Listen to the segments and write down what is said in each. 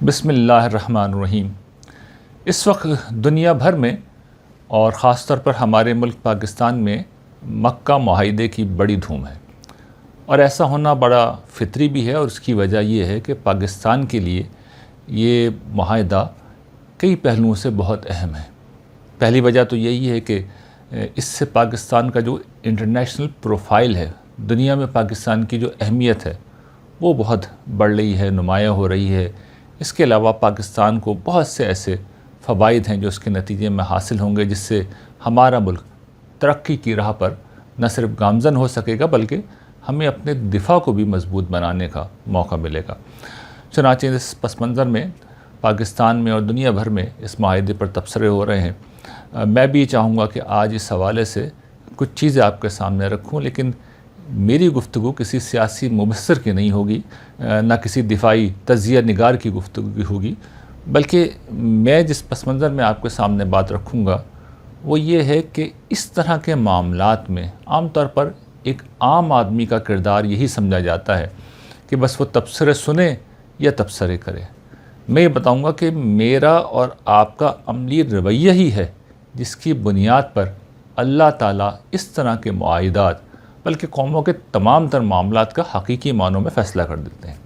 بسم اللہ الرحمن الرحیم۔ اس وقت دنیا بھر میں اور خاص طور پر ہمارے ملک پاکستان میں مکہ معاہدے کی بڑی دھوم ہے، اور ایسا ہونا بڑا فطری بھی ہے، اور اس کی وجہ یہ ہے کہ پاکستان کے لیے یہ معاہدہ کئی پہلوؤں سے بہت اہم ہے۔ پہلی وجہ تو یہی ہے کہ اس سے پاکستان کا جو انٹرنیشنل پروفائل ہے، دنیا میں پاکستان کی جو اہمیت ہے وہ بہت بڑھ رہی ہے، نمایاں ہو رہی ہے۔ اس کے علاوہ پاکستان کو بہت سے ایسے فوائد ہیں جو اس کے نتیجے میں حاصل ہوں گے، جس سے ہمارا ملک ترقی کی راہ پر نہ صرف گامزن ہو سکے گا بلکہ ہمیں اپنے دفاع کو بھی مضبوط بنانے کا موقع ملے گا۔ چنانچہ اس پس منظر میں پاکستان میں اور دنیا بھر میں اس معاہدے پر تبصرے ہو رہے ہیں۔ میں بھی چاہوں گا کہ آج اس حوالے سے کچھ چیزیں آپ کے سامنے رکھوں، لیکن میری گفتگو کسی سیاسی مبصر کی نہیں ہوگی، نہ کسی دفاعی تجزیہ نگار کی گفتگو ہوگی، بلکہ میں جس پس منظر میں آپ کے سامنے بات رکھوں گا وہ یہ ہے کہ اس طرح کے معاملات میں عام طور پر ایک عام آدمی کا کردار یہی سمجھا جاتا ہے کہ بس وہ تبصرے سنے یا تبصرے کرے۔ میں یہ بتاؤں گا کہ میرا اور آپ کا عملی رویہ ہی ہے جس کی بنیاد پر اللہ تعالیٰ اس طرح کے معاہدات بلکہ قوموں کے تمام تر معاملات کا حقیقی معنوں میں فیصلہ کر دیتے ہیں۔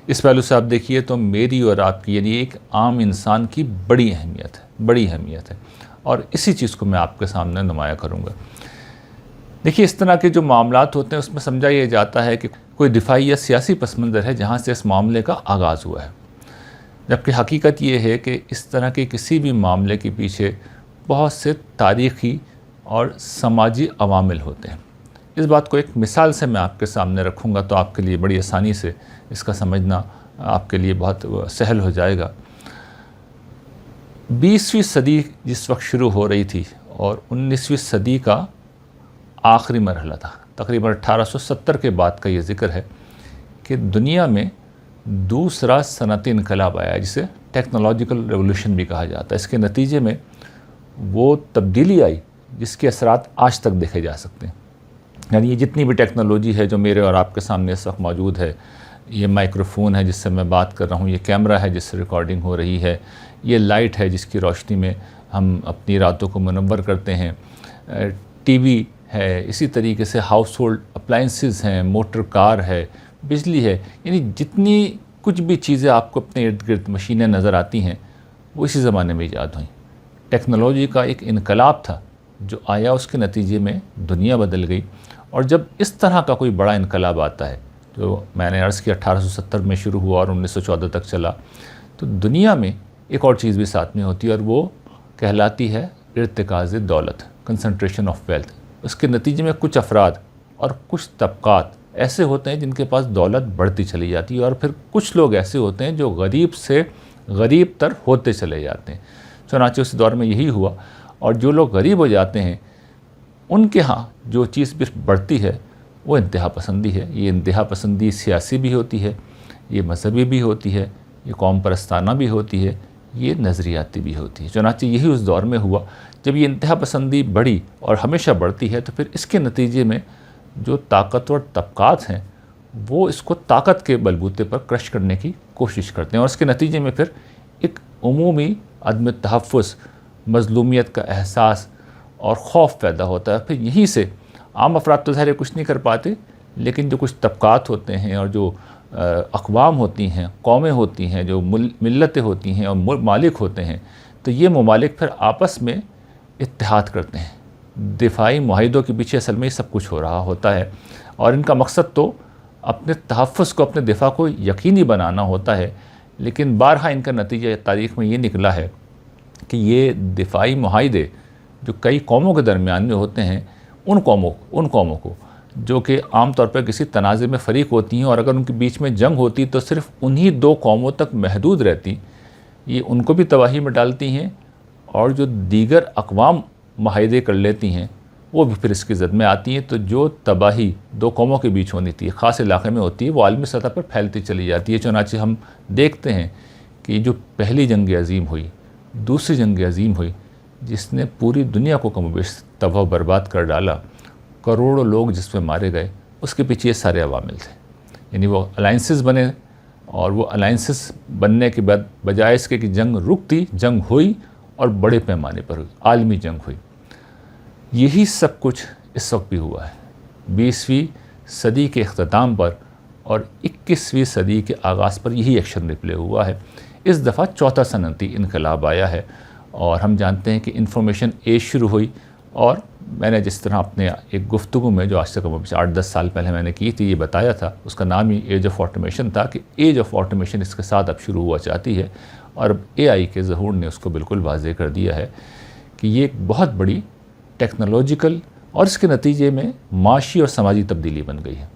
اس پہلو سے آپ دیکھیے تو میری اور آپ کی یعنی ایک عام انسان کی بڑی اہمیت ہے، اور اسی چیز کو میں آپ کے سامنے نمایاں کروں گا۔ دیکھیے، اس طرح کے جو معاملات ہوتے ہیں اس میں سمجھا یہ جاتا ہے کہ کوئی دفاعی یا سیاسی پس منظر ہے جہاں سے اس معاملے کا آغاز ہوا ہے، جبکہ حقیقت یہ ہے کہ اس طرح کے کسی بھی معاملے کے پیچھے بہت سے تاریخی اور سماجی عوامل ہوتے ہیں۔ اس بات کو ایک مثال سے میں آپ کے سامنے رکھوں گا تو آپ کے لیے بڑی آسانی سے اس کا سمجھنا آپ کے لیے بہت سہل ہو جائے گا۔ 20ویں صدی جس وقت شروع ہو رہی تھی اور 19ویں صدی کا آخری مرحلہ تھا، تقریباً 1870 کے بعد کا یہ ذکر ہے کہ دنیا میں دوسرا صنعتی انقلاب آیا، جسے ٹیکنالوجیکل ریولوشن بھی کہا جاتا ہے۔ اس کے نتیجے میں وہ تبدیلی آئی جس کے اثرات آج تک دیکھے جا سکتے ہیں۔ یعنی یہ جتنی بھی ٹیکنالوجی ہے جو میرے اور آپ کے سامنے اس وقت موجود ہے، یہ مائکروفون ہے جس سے میں بات کر رہا ہوں، یہ کیمرہ ہے جس سے ریکارڈنگ ہو رہی ہے، یہ لائٹ ہے جس کی روشنی میں ہم اپنی راتوں کو منور کرتے ہیں، ٹی وی ہے، اسی طریقے سے ہاؤس ہولڈ اپلائنسز ہیں، موٹر کار ہے، بجلی ہے، یعنی جتنی کچھ بھی چیزیں آپ کو اپنے ارد گرد مشینیں نظر آتی ہیں وہ اسی زمانے میں ایجاد ہوئیں۔ ٹیکنالوجی کا ایک انقلاب تھا جو آیا، اس کے نتیجے میں دنیا بدل گئی۔ اور جب اس طرح کا کوئی بڑا انقلاب آتا ہے جو میں نے عرض کیا 1870 میں شروع ہوا اور 1914 تک چلا، تو دنیا میں ایک اور چیز بھی ساتھ میں ہوتی ہے، اور وہ کہلاتی ہے ارتکاز دولت، کنسنٹریشن آف ویلتھ۔ اس کے نتیجے میں کچھ افراد اور کچھ طبقات ایسے ہوتے ہیں جن کے پاس دولت بڑھتی چلی جاتی ہے، اور پھر کچھ لوگ ایسے ہوتے ہیں جو غریب سے غریب تر ہوتے چلے جاتے ہیں۔ چنانچہ اس دور میں یہی ہوا، اور جو لوگ غریب ہو جاتے ہیں ان کے ہاں جو چیز بھی بڑھتی ہے وہ انتہا پسندی ہے۔ یہ انتہا پسندی سیاسی بھی ہوتی ہے، یہ مذہبی بھی ہوتی ہے، یہ قوم پرستانہ بھی ہوتی ہے، یہ نظریاتی بھی ہوتی ہے۔ چنانچہ یہی اس دور میں ہوا جب یہ انتہا پسندی بڑھی اور ہمیشہ بڑھتی ہے، تو پھر اس کے نتیجے میں جو طاقتور طبقات ہیں وہ اس کو طاقت کے بلبوتے پر کرش کرنے کی کوشش کرتے ہیں، اور اس کے نتیجے میں پھر ایک عمومی عدم تحفظ، مظلومیت کا احساس اور خوف پیدا ہوتا ہے۔ پھر یہیں سے عام افراد تو ظاہر کچھ نہیں کر پاتے، لیکن جو کچھ طبقات ہوتے ہیں اور جو اقوام ہوتی ہیں، قومیں ہوتی ہیں، جو ملتیں ہوتی ہیں اور ممالک ہوتے ہیں، تو یہ ممالک پھر آپس میں اتحاد کرتے ہیں۔ دفاعی معاہدوں کے پیچھے اصل میں یہ سب کچھ ہو رہا ہوتا ہے، اور ان کا مقصد تو اپنے تحفظ کو، اپنے دفاع کو یقینی بنانا ہوتا ہے، لیکن بارہا ان کا نتیجہ تاریخ میں یہ نکلا ہے کہ یہ دفاعی معاہدے جو کئی قوموں کے درمیان میں ہوتے ہیں، ان قوموں کو جو کہ عام طور پر کسی تنازع میں فریق ہوتی ہیں، اور اگر ان کے بیچ میں جنگ ہوتی تو صرف انہی دو قوموں تک محدود رہتی، یہ ان کو بھی تباہی میں ڈالتی ہیں، اور جو دیگر اقوام معاہدے کر لیتی ہیں وہ بھی پھر اس کی زد میں آتی ہیں۔ تو جو تباہی دو قوموں کے بیچ ہونی تھی، خاص علاقے میں ہوتی ہے، وہ عالمی سطح پر پھیلتی چلی جاتی ہے۔ چنانچہ ہم دیکھتے ہیں کہ جو پہلی جنگ عظیم ہوئی، دوسری جنگ عظیم ہوئی، جس نے پوری دنیا کو کم و بیش تباہ و برباد کر ڈالا، کروڑوں لوگ جس میں مارے گئے، اس کے پیچھے یہ سارے عوامل تھے۔ یعنی وہ الائنسز بنے اور وہ الائنسز بننے کے بعد بجائے اس کے کہ جنگ رکتی، جنگ ہوئی اور بڑے پیمانے پر ہوئی، عالمی جنگ ہوئی۔ یہی سب کچھ اس وقت بھی ہوا ہے 20ویں صدی کے اختتام پر اور 21ویں صدی کے آغاز پر یہی ایکشن ریپلے ہوا ہے۔ اس دفعہ چوتھا صنعتی انقلاب آیا ہے اور ہم جانتے ہیں کہ انفارمیشن ایج شروع ہوئی، اور میں نے جس طرح اپنے ایک گفتگو میں جو آج سے 8-10 سال پہلے میں نے کی تھی، یہ بتایا تھا، اس کا نام ہی ایج آف آٹومیشن تھا، کہ ایج آف آٹومیشن اس کے ساتھ اب شروع ہوا چاہتی ہے، اور اب AI کے ظہور نے اس کو بالکل واضح کر دیا ہے کہ یہ ایک بہت بڑی ٹیکنالوجیکل اور اس کے نتیجے میں معاشی اور سماجی تبدیلی بن گئی ہے۔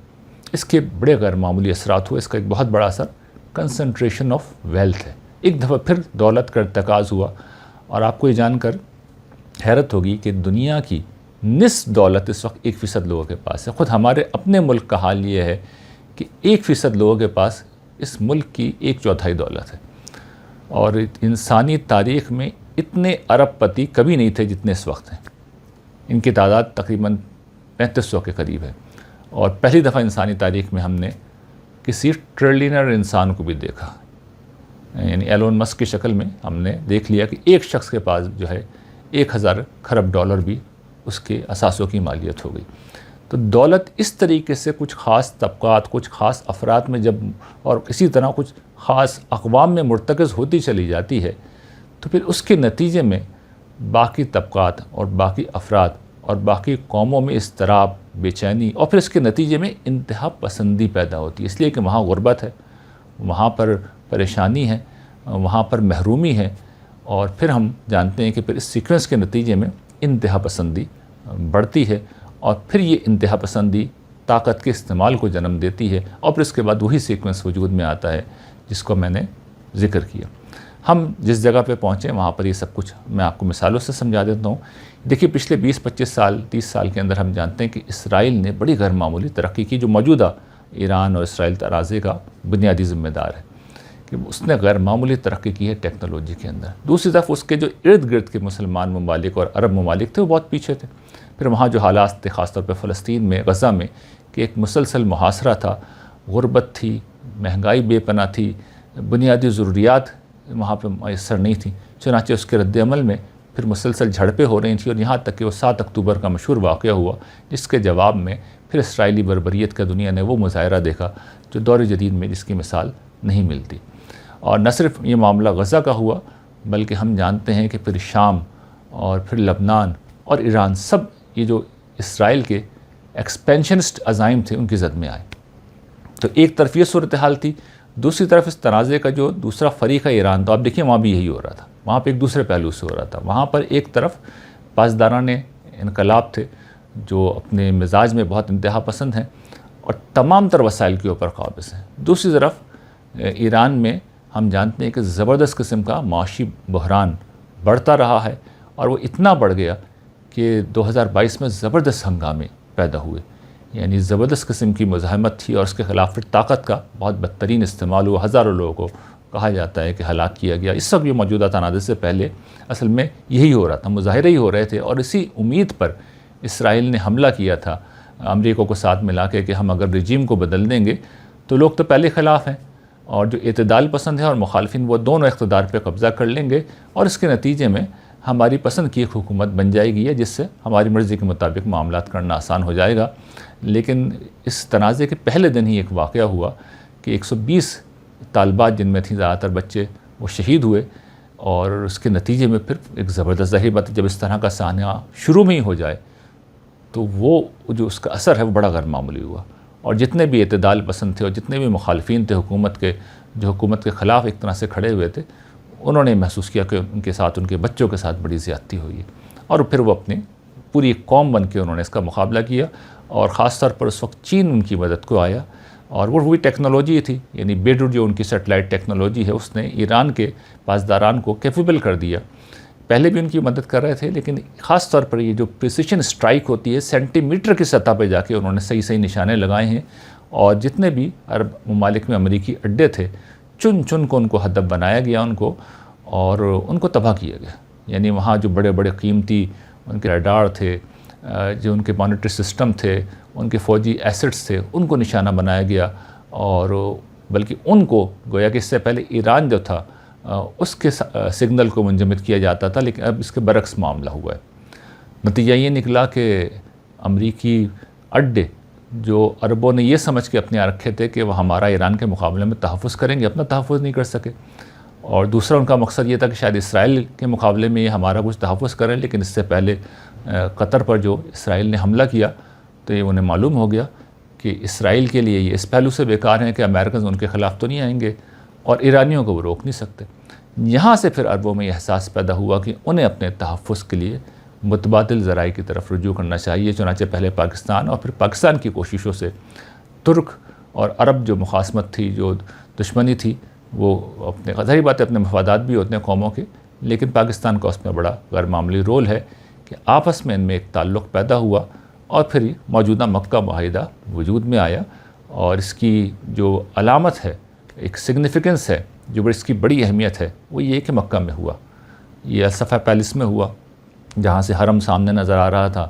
اس کے بڑے غیر معمولی اثرات ہوئے۔ اس کا ایک بہت بڑا اثر کنسنٹریشن آف ویلتھ ہے۔ ایک دفعہ پھر دولت کا ارتکاز ہوا، اور آپ کو یہ جان کر حیرت ہوگی کہ دنیا کی نصف دولت اس وقت 1% لوگوں کے پاس ہے۔ خود ہمارے اپنے ملک کا حال یہ ہے کہ 1% لوگوں کے پاس اس ملک کی 1/4 دولت ہے، اور انسانی تاریخ میں اتنے ارب پتی کبھی نہیں تھے جتنے اس وقت ہیں۔ ان کی تعداد تقریباً 3500 کے قریب ہے، اور پہلی دفعہ انسانی تاریخ میں ہم نے کسی ٹریلینر انسان کو بھی دیکھا، یعنی ایلون مسک کی شکل میں ہم نے دیکھ لیا کہ ایک شخص کے پاس جو ہے 1000 کھرب ڈالر بھی اس کے اثاثوں کی مالیت ہو گئی۔ تو دولت اس طریقے سے کچھ خاص طبقات، کچھ خاص افراد میں جب اور اسی طرح کچھ خاص اقوام میں مرتکز ہوتی چلی جاتی ہے، تو پھر اس کے نتیجے میں باقی طبقات اور باقی افراد اور باقی قوموں میں اضطراب، بے چینی، اور پھر اس کے نتیجے میں انتہا پسندی پیدا ہوتی ہے، اس لیے کہ وہاں غربت ہے، وہاں پر پریشانی ہے، وہاں پر محرومی ہے، اور پھر ہم جانتے ہیں کہ پھر اس سیکوینس کے نتیجے میں انتہا پسندی بڑھتی ہے، اور پھر یہ انتہا پسندی طاقت کے استعمال کو جنم دیتی ہے، اور پھر اس کے بعد وہی سیکوینس وجود میں آتا ہے جس کو میں نے ذکر کیا۔ ہم جس جگہ پہ پہنچے وہاں پر یہ سب کچھ میں آپ کو مثالوں سے سمجھا دیتا ہوں۔ دیکھیے پچھلے 20-25 سال 30 سال کے اندر ہم جانتے ہیں کہ اسرائیل نے بڑی غیر معمولی ترقی کی، جو موجودہ ایران اور اسرائیل تنازع کا بنیادی ذمہ دار ہے، کہ اس نے غیر معمولی ترقی کی ہے ٹیکنالوجی کے اندر۔ دوسری طرف اس کے جو ارد گرد کے مسلمان ممالک اور عرب ممالک تھے وہ بہت پیچھے تھے۔ پھر وہاں جو حالات تھے خاص طور پہ فلسطین میں، غزہ میں، کہ ایک مسلسل محاصرہ تھا، غربت تھی، مہنگائی بے پناہ تھی، بنیادی ضروریات وہاں پہ میسر نہیں تھیں، چنانچہ اس کے رد عمل میں پھر مسلسل جھڑپیں ہو رہی تھیں، اور یہاں تک کہ وہ 7 اکتوبر کا مشہور واقعہ ہوا، جس کے جواب میں پھر اسرائیلی بربریت کا دنیا نے وہ مظاہرہ دیکھا جو دور جدید میں جس کی مثال نہیں ملتی۔ اور نہ صرف یہ معاملہ غزہ کا ہوا، بلکہ ہم جانتے ہیں کہ پھر شام اور پھر لبنان اور ایران، سب یہ جو اسرائیل کے ایکسپینشنسٹ عزائم تھے ان کی زد میں آئے۔ تو ایک طرف یہ صورتحال تھی، دوسری طرف اس تنازع کا جو دوسرا فریق ہے ایران، تو آپ دیکھیں وہاں بھی یہی ہو رہا تھا، وہاں پہ ایک دوسرے پہلو سے ہو رہا تھا۔ وہاں پر ایک طرف پاسداران انقلاب تھے جو اپنے مزاج میں بہت انتہا پسند ہیں اور تمام تر وسائل کے اوپر قابض ہیں، دوسری طرف ایران میں ہم جانتے ہیں کہ زبردست قسم کا معاشی بحران بڑھتا رہا ہے، اور وہ اتنا بڑھ گیا کہ 2022 میں زبردست ہنگامے پیدا ہوئے، یعنی زبردست قسم کی مزاحمت تھی، اور اس کے خلاف پھر طاقت کا بہت بدترین استعمال ہوا، ہزاروں لوگوں کو کہا جاتا ہے کہ ہلاک کیا گیا۔ اس وقت یہ موجودہ تنازع سے پہلے اصل میں یہی ہو رہا تھا، مظاہرے ہی ہو رہے تھے، اور اسی امید پر اسرائیل نے حملہ کیا تھا امریکہ کو ساتھ ملا کے کہ ہم اگر رجیم کو بدل دیں گے تو لوگ تو پہلے خلاف ہیں، اور جو اعتدال پسند ہے اور مخالفین وہ دونوں اقتدار پہ قبضہ کر لیں گے، اور اس کے نتیجے میں ہماری پسند کی ایک حکومت بن جائے گی، جس سے ہماری مرضی کے مطابق معاملات کرنا آسان ہو جائے گا۔ لیکن اس تنازع کے پہلے دن ہی ایک واقعہ ہوا کہ 120 طالبات، جن میں تھیں زیادہ تر بچے، وہ شہید ہوئے، اور اس کے نتیجے میں پھر ایک زبردست ظاہر بات ہے، جب اس طرح کا سانحہ شروع میں ہی ہو جائے تو وہ جو اس کا اثر ہے وہ بڑا غیر معمولی ہوا، اور جتنے بھی اعتدال پسند تھے اور جتنے بھی مخالفین تھے حکومت کے، جو حکومت کے خلاف ایک طرح سے کھڑے ہوئے تھے، انہوں نے محسوس کیا کہ ان کے ساتھ، ان کے بچوں کے ساتھ بڑی زیادتی ہوئی ہے، اور پھر وہ اپنی پوری قوم بن کے انہوں نے اس کا مقابلہ کیا، اور خاص طور پر اس وقت چین ان کی مدد کو آیا، اور وہ وہی ٹیکنالوجی تھی، یعنی بیڈر جو ان کی سیٹلائٹ ٹیکنالوجی ہے، اس نے ایران کے پاسداران کو کیپیبل کر دیا۔ پہلے بھی ان کی مدد کر رہے تھے، لیکن خاص طور پر یہ جو پریسیشن اسٹرائک ہوتی ہے، سینٹی میٹر کی سطح پہ جا کے انہوں نے صحیح نشانے لگائے ہیں، اور جتنے بھی عرب ممالک میں امریکی اڈے تھے، چن چن کو ان کو ہدف بنایا گیا ان کو، اور ان کو تباہ کیا گیا۔ یعنی وہاں جو بڑے بڑے قیمتی ان کے ریڈار تھے، جو ان کے مانیٹری سسٹم تھے، ان کے فوجی ایسٹس تھے، ان کو نشانہ بنایا گیا، اور بلکہ ان کو گویا کہ اس سے پہلے ایران جو تھا اس کے سگنل کو منجمد کیا جاتا تھا، لیکن اب اس کے برعکس معاملہ ہوا ہے۔ نتیجہ یہ نکلا کہ امریکی اڈے جو عربوں نے یہ سمجھ کے اپنے رکھے تھے کہ وہ ہمارا ایران کے مقابلے میں تحفظ کریں گے، اپنا تحفظ نہیں کر سکے، اور دوسرا ان کا مقصد یہ تھا کہ شاید اسرائیل کے مقابلے میں یہ ہمارا کچھ تحفظ کریں، لیکن اس سے پہلے قطر پر جو اسرائیل نے حملہ کیا تو یہ انہیں معلوم ہو گیا کہ اسرائیل کے لیے یہ اس پہلو سے بیکار ہیں کہ امریکنز ان کے خلاف تو نہیں آئیں گے اور ایرانیوں کو وہ روک نہیں سکتے۔ یہاں سے پھر عربوں میں یہ احساس پیدا ہوا کہ انہیں اپنے تحفظ کے لیے متبادل ذرائع کی طرف رجوع کرنا چاہیے، چنانچہ پہلے پاکستان اور پھر پاکستان کی کوششوں سے ترک اور عرب جو مخاصمت تھی، جو دشمنی تھی، وہ اپنے ظاہری بات ہے اپنے مفادات بھی ہوتے ہیں قوموں کے، لیکن پاکستان کا اس میں بڑا غیر معمولی رول ہے کہ آپس میں ان میں ایک تعلق پیدا ہوا اور پھر موجودہ مکہ معاہدہ وجود میں آیا، اور اس کی جو علامت ہے، ایک سگنیفیکنس ہے، جو اس کی بڑی اہمیت ہے، وہ یہ کہ مکہ میں ہوا، یہ الصفا پیلس میں ہوا، جہاں سے حرم سامنے نظر آ رہا تھا،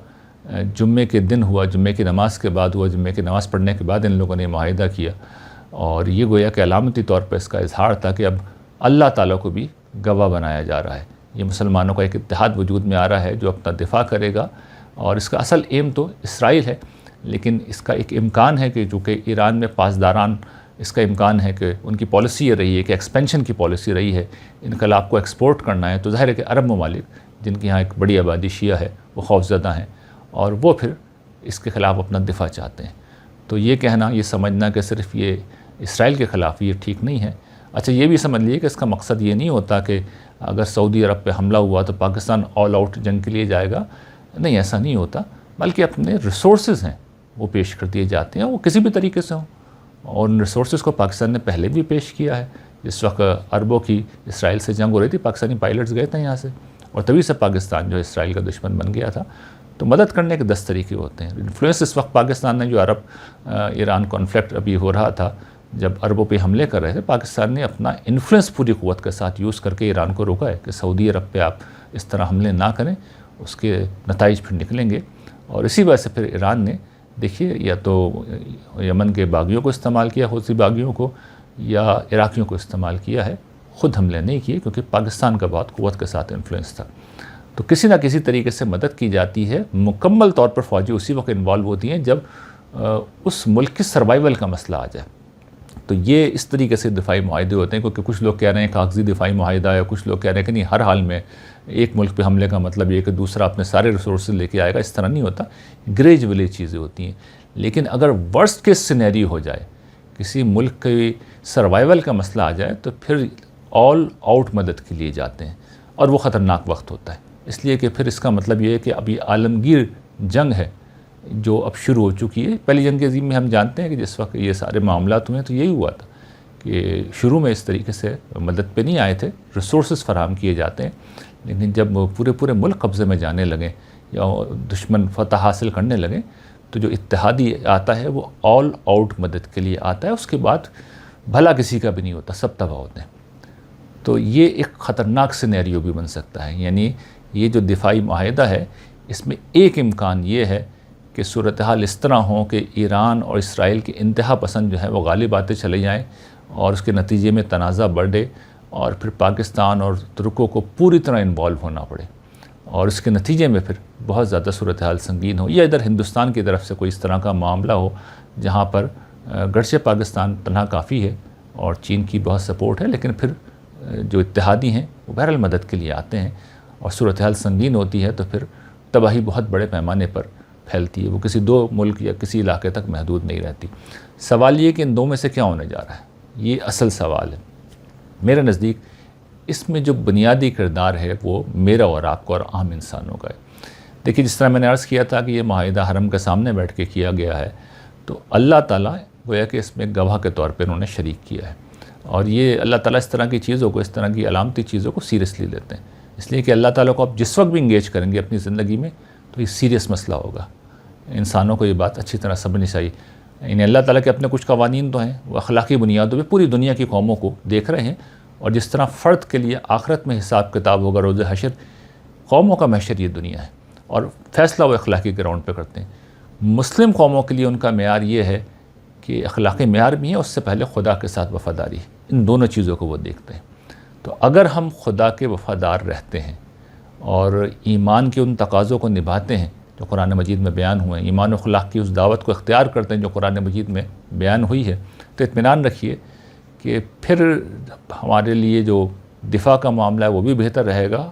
جمعے کے دن ہوا، جمعے کی نماز کے بعد ہوا، جمعے کی نماز پڑھنے کے بعد ان لوگوں نے معاہدہ کیا، اور یہ گویا کہ علامتی طور پر اس کا اظہار تھا کہ اب اللہ تعالیٰ کو بھی گواہ بنایا جا رہا ہے، یہ مسلمانوں کا ایک اتحاد وجود میں آ رہا ہے جو اپنا دفاع کرے گا، اور اس کا اصل ایم تو اسرائیل ہے، لیکن اس کا ایک امکان ہے کہ چونکہ ایران میں پاسداران اس کا امکان ہے کہ ان کی پالیسی یہ رہی ہے کہ ایکسپینشن کی پالیسی رہی ہے، انقلاب کو ایکسپورٹ کرنا ہے، تو ظاہر ہے کہ عرب ممالک جن کے یہاں ایک بڑی آبادی شیعہ ہے وہ خوفزدہ ہیں، اور وہ پھر اس کے خلاف اپنا دفاع چاہتے ہیں۔ تو یہ کہنا، یہ سمجھنا کہ صرف یہ اسرائیل کے خلاف یہ ٹھیک نہیں ہے۔ اچھا، یہ بھی سمجھ لیے کہ اس کا مقصد یہ نہیں ہوتا کہ اگر سعودی عرب پہ حملہ ہوا تو پاکستان آل آؤٹ جنگ کے لیے جائے گا، نہیں، ایسا نہیں ہوتا، بلکہ اپنے ریسورسز ہیں وہ پیش کر دیے جاتے ہیں، وہ کسی بھی طریقے سے ہوں، اور ان ریسورسز کو پاکستان نے پہلے بھی پیش کیا ہے۔ جس وقت عربوں کی اسرائیل سے جنگ ہو رہی تھی، پاکستانی پائلٹس گئے تھے یہاں سے، اور تبھی سے پاکستان جو اسرائیل کا دشمن بن گیا تھا۔ تو مدد کرنے کے 10 طریقے ہوتے ہیں۔ انفلوئنس اس وقت پاکستان نے جو عرب ایران کانفلکٹ ابھی ہو رہا تھا، جب عربوں پہ حملے کر رہے تھے، پاکستان نے اپنا انفلوئنس پوری قوت کے ساتھ یوز کر کے ایران کو روکا ہے کہ سعودی عرب پہ آپ اس طرح حملے نہ کریں، اس کے نتائج پھر نکلیں گے۔ اور اسی وجہ سے پھر ایران نے، دیکھیے، یا تو یمن کے باغیوں کو استعمال کیا، حوثی باغیوں کو، یا عراقیوں کو استعمال کیا ہے، خود حملے نہیں کیے کیونکہ پاکستان کا بہت قوت کے ساتھ انفلوئنس تھا۔ تو کسی نہ کسی طریقے سے مدد کی جاتی ہے، مکمل طور پر فوجی اسی وقت انوالو ہوتی ہیں جب اس ملک کی سروائیول کا مسئلہ آ جائے۔ تو یہ اس طریقے سے دفاعی معاہدے ہوتے ہیں، کیونکہ کچھ لوگ کہہ رہے ہیں کاغذی دفاعی معاہدہ ہے، کچھ لوگ کہہ رہے ہیں کہ نہیں، ہر حال میں ایک ملک پہ حملے کا مطلب یہ کہ دوسرا اپنے سارے ریسورسز لے کے آئے گا، اس طرح نہیں ہوتا، گریجولی چیزیں ہوتی ہیں۔ لیکن اگر ورسٹ کیس سینیریو ہو جائے، کسی ملک کی سروائیول کا مسئلہ آ جائے، تو پھر آل آؤٹ مدد کے لیے جاتے ہیں، اور وہ خطرناک وقت ہوتا ہے، اس لیے کہ پھر اس کا مطلب یہ ہے کہ اب یہ عالمگیر جنگ ہے جو اب شروع ہو چکی ہے۔ پہلی جنگ عظیم میں ہم جانتے ہیں کہ جس وقت یہ سارے معاملات ہوئے تو یہی ہوا تھا کہ شروع میں اس طریقے سے مدد پہ نہیں آئے تھے، ریسورسز فراہم کیے جاتے ہیں، لیکن جب پورے ملک قبضے میں جانے لگے یا دشمن فتح حاصل کرنے لگے، تو جو اتحادی آتا ہے وہ آل آؤٹ مدد کے لیے آتا ہے، اس کے بعد بھلا کسی کا بھی نہیں ہوتا، سب تباہ ہوتے ہیں۔ تو یہ ایک خطرناک سینیریو بھی بن سکتا ہے، یعنی یہ جو دفاعی معاہدہ ہے، اس میں ایک امکان یہ ہے کہ صورتحال اس طرح ہوں کہ ایران اور اسرائیل کے انتہا پسند جو ہیں وہ غالب آتے چلے جائیں، اور اس کے نتیجے میں تنازع بڑھے، اور پھر پاکستان اور ترکوں کو پوری طرح انوالو ہونا پڑے، اور اس کے نتیجے میں پھر بہت زیادہ صورتحال سنگین ہو، یا ادھر ہندوستان کی طرف سے کوئی اس طرح کا معاملہ ہو جہاں پر گرچہ پاکستان تنہا کافی ہے اور چین کی بہت سپورٹ ہے، لیکن پھر جو اتحادی ہیں وہ بہرحال مدد کے لیے آتے ہیں، اور صورتحال سنگین ہوتی ہے تو پھر تباہی بہت بڑے پیمانے پر پھیلتی ہے، وہ کسی دو ملک یا کسی علاقے تک محدود نہیں رہتی۔ سوال یہ کہ ان دو میں سے کیا ہونے جا رہا ہے، یہ اصل سوال ہے۔ میرے نزدیک اس میں جو بنیادی کردار ہے وہ میرا اور آپ کو اور عام انسانوں کا ہے۔ دیکھیے، جس طرح میں نے عرض کیا تھا کہ یہ معاہدہ حرم کے سامنے بیٹھ کے کیا گیا ہے، تو اللہ تعالیٰ گویا کہ اس میں گواہ کے طور پہ انہوں نے شریک کیا ہے، اور یہ اللہ تعالیٰ اس طرح کی چیزوں کو، اس طرح کی علامتی چیزوں کو سیریسلی لیتے ہیں، اس لیے کہ اللہ تعالیٰ کو آپ جس وقت بھی انگیج کریں گے اپنی زندگی میں تو یہ سیریس مسئلہ ہوگا۔ انسانوں کو یہ بات اچھی طرح سمجھنی چاہیے، یعنی اللہ تعالیٰ کے اپنے کچھ قوانین تو ہیں، وہ اخلاقی بنیادوں پہ پوری دنیا کی قوموں کو دیکھ رہے ہیں، اور جس طرح فرد کے لیے آخرت میں حساب کتاب ہوگا روز حشر، قوموں کا محشر یہ دنیا ہے، اور فیصلہ وہ اخلاقی گراؤنڈ پہ کرتے ہیں۔ مسلم قوموں کے لیے ان کا معیار یہ ہے کہ اخلاقی معیار بھی ہیں، اس سے پہلے خدا کے ساتھ وفاداری، ان دونوں چیزوں کو وہ دیکھتے ہیں۔ تو اگر ہم خدا کے وفادار رہتے ہیں اور ایمان کے ان تقاضوں کو نبھاتے ہیں جو قرآن مجید میں بیان ہوئے ہیں، ایمان و اخلاق کی اس دعوت کو اختیار کرتے ہیں جو قرآن مجید میں بیان ہوئی ہے، تو اطمینان رکھیے کہ پھر ہمارے لیے جو دفاع کا معاملہ ہے وہ بھی بہتر رہے گا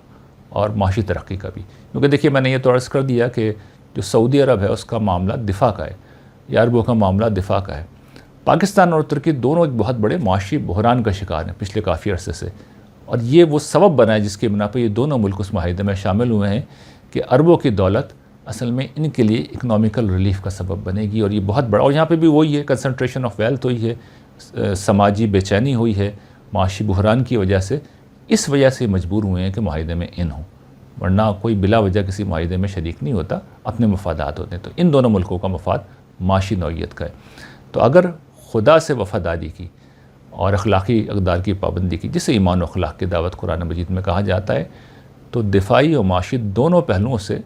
اور معاشی ترقی کا بھی۔ کیونکہ دیکھیے میں نے یہ تو عرض کر دیا کہ جو سعودی عرب ہے اس کا معاملہ دفاع کا ہے، یا عربوں کا معاملہ دفاع کا ہے۔ پاکستان اور ترکی دونوں ایک بہت بڑے معاشی بحران کا شکار ہیں پچھلے کافی عرصے سے، اور یہ وہ سبب بنا ہے جس کی بنا پہ یہ دونوں ملک اس معاہدے میں شامل ہوئے ہیں کہ عربوں کی دولت اصل میں ان کے لیے اکنامیکل ریلیف کا سبب بنے گی، اور یہ بہت بڑا، اور یہاں پہ بھی وہی ہے، کنسنٹریشن آف ویلتھ ہوئی ہے، سماجی بے چینی ہوئی ہے معاشی بحران کی وجہ سے، اس وجہ سے مجبور ہوئے ہیں کہ معاہدے میں ان ہوں، ورنہ کوئی بلا وجہ کسی معاہدے میں شریک نہیں ہوتا، اپنے مفادات ہوتے ہیں۔ تو ان دونوں ملکوں کا مفاد معاشی نوعیت کا ہے۔ تو اگر خدا سے وفاداری کی اور اخلاقی اقدار کی پابندی کی، جسے ایمان و اخلاق کی دعوت قرآن مجید میں کہا جاتا ہے، تو دفاعی اور معاشی دونوں پہلوؤں سے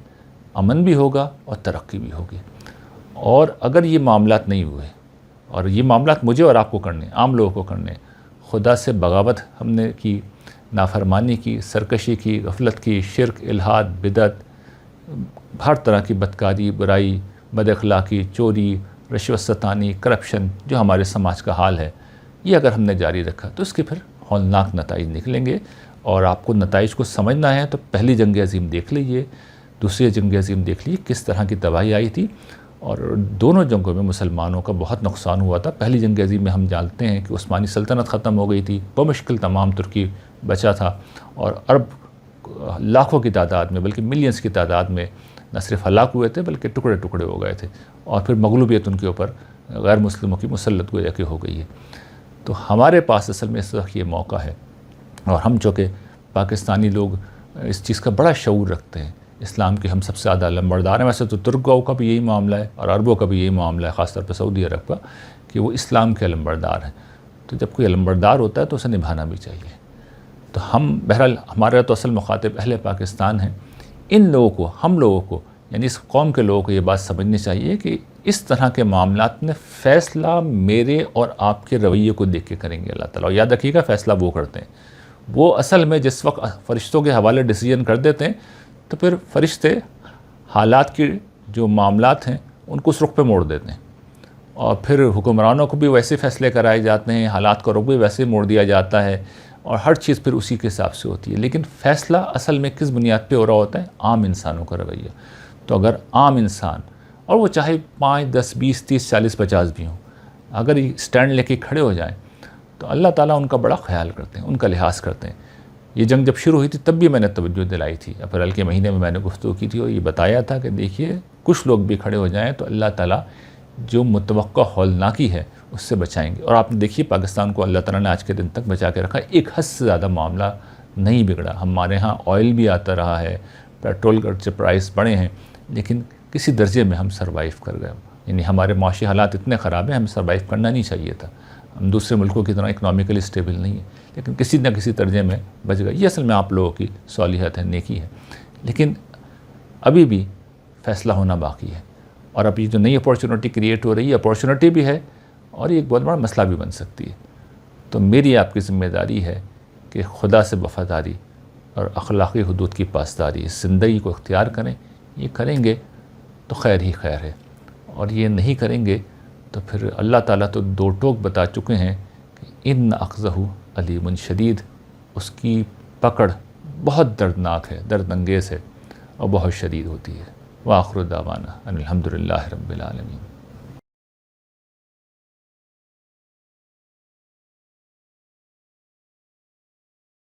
امن بھی ہوگا اور ترقی بھی ہوگی۔ اور اگر یہ معاملات نہیں ہوئے، اور یہ معاملات مجھے اور آپ کو کرنے، عام لوگوں کو کرنے، خدا سے بغاوت ہم نے کی، نافرمانی کی، سرکشی کی، غفلت کی، شرک، الحاد، بدعت، ہر طرح کی بدکاری، برائی، بد اخلاقی، چوری، رشوت ستانی، کرپشن جو ہمارے سماج کا حال ہے، یہ اگر ہم نے جاری رکھا تو اس کے پھر ہولناک نتائج نکلیں گے۔ اور آپ کو نتائج کو سمجھنا ہے تو پہلی جنگ عظیم دیکھ لیجئے، دوسری جنگ عظیم دیکھ لیجئے، کس طرح کی تباہی آئی تھی، اور دونوں جنگوں میں مسلمانوں کا بہت نقصان ہوا تھا۔ پہلی جنگ عظیم میں ہم جانتے ہیں کہ عثمانی سلطنت ختم ہو گئی تھی، بمشکل تمام ترکی بچا تھا، اور عرب لاکھوں کی تعداد میں بلکہ ملینز کی تعداد میں نہ صرف ہلاک ہوئے تھے بلکہ ٹکڑے ٹکڑے ہو گئے تھے، اور پھر مغلوبیت ان کے اوپر غیر مسلموں کی مسلط گویا کہ ہو گئی ہے۔ تو ہمارے پاس اصل میں اس وقت یہ موقع ہے، اور ہم چونکہ پاکستانی لوگ اس چیز کا بڑا شعور رکھتے ہیں، اسلام کے ہم سب سے زیادہ علمبردار ہیں۔ ویسے تو ترکوں کا بھی یہی معاملہ ہے اور عربوں کا بھی یہی معاملہ ہے، خاص طور پہ سعودی عرب کا، کہ وہ اسلام کے علمبردار ہیں۔ تو جب کوئی علمبردار ہوتا ہے تو اسے نبھانا بھی چاہیے۔ تو ہم بہرحال ہمارا تو اصل مخاطب اہل پاکستان ہیں، ان لوگوں کو، ہم لوگوں کو، یعنی اس قوم کے لوگوں کو یہ بات سمجھنی چاہیے کہ اس طرح کے معاملات میں فیصلہ میرے اور آپ کے رویے کو دیکھ کے کریں گے اللہ تعالیٰ۔ اور یاد رکھیے گا فیصلہ وہ کرتے ہیں، وہ اصل میں جس وقت فرشتوں کے حوالے ڈیسیجن کر دیتے ہیں تو پھر فرشتے حالات کی جو معاملات ہیں ان کو اس رخ پہ موڑ دیتے ہیں، اور پھر حکمرانوں کو بھی ویسے فیصلے کرائے جاتے ہیں، حالات کا رخ بھی ویسے موڑ دیا جاتا ہے، اور ہر چیز پھر اسی کے حساب سے ہوتی ہے۔ لیکن فیصلہ اصل میں کس بنیاد پہ ہو رہا ہوتا ہے؟ عام انسانوں کا رویہ۔ تو اگر عام انسان، اور وہ چاہے 5، 10، 20، 30، 40، 50 بھی ہوں، اگر اسٹینڈ لے کے کھڑے ہو جائیں تو اللہ تعالیٰ ان کا بڑا خیال کرتے ہیں، ان کا لحاظ کرتے ہیں۔ یہ جنگ جب شروع ہوئی تھی تب بھی میں نے توجہ دلائی تھی، اپریل کے مہینے میں نے گفتگو کی تھی اور یہ بتایا تھا کہ دیکھیے کچھ لوگ بھی کھڑے ہو جائیں تو اللہ تعالیٰ جو متوقع ہولناکی ہے اس سے بچائیں گے۔ اور آپ نے دیکھیے پاکستان کو اللہ تعالیٰ نے آج کے دن تک بچا کے رکھا، ایک حد سے زیادہ معاملہ نہیں بگڑا۔ ہمارے ہاں آئل بھی آتا رہا ہے، پیٹرول کے پرائس بڑھے ہیں، لیکن کسی درجے میں ہم سروائیو کر گئے۔ یعنی ہمارے معاشی حالات اتنے خراب ہیں، ہمیں سروائیو کرنا نہیں چاہیے تھا، ہم دوسرے ملکوں کی طرح اکنامیکلی اسٹیبل نہیں ہیں، لیکن کسی نہ کسی درجے میں بچ گئے۔ یہ اصل میں آپ لوگوں کی صالحیت ہے، نیکی ہے، لیکن ابھی بھی فیصلہ ہونا باقی ہے۔ اور اب یہ جو نئی اپارچونٹی کریٹ ہو رہی ہے، اپارچونٹی بھی ہے اور یہ ایک بہت بڑا مسئلہ بھی بن سکتی ہے۔ تو میری آپ کی ذمہ داری ہے کہ خدا سے وفاداری اور اخلاقی حدود کی پاسداری اس زندگی کو اختیار کریں۔ یہ کریں گے تو خیر ہی خیر ہے، اور یہ نہیں کریں گے تو پھر اللہ تعالیٰ تو دو ٹوک بتا چکے ہیں کہ ان اخذہ علیم شدید، اس کی پکڑ بہت دردناک ہے، درد انگیز ہے اور بہت شدید ہوتی ہے۔ وآخر دعوانا ان الحمد للہ رب العالمین۔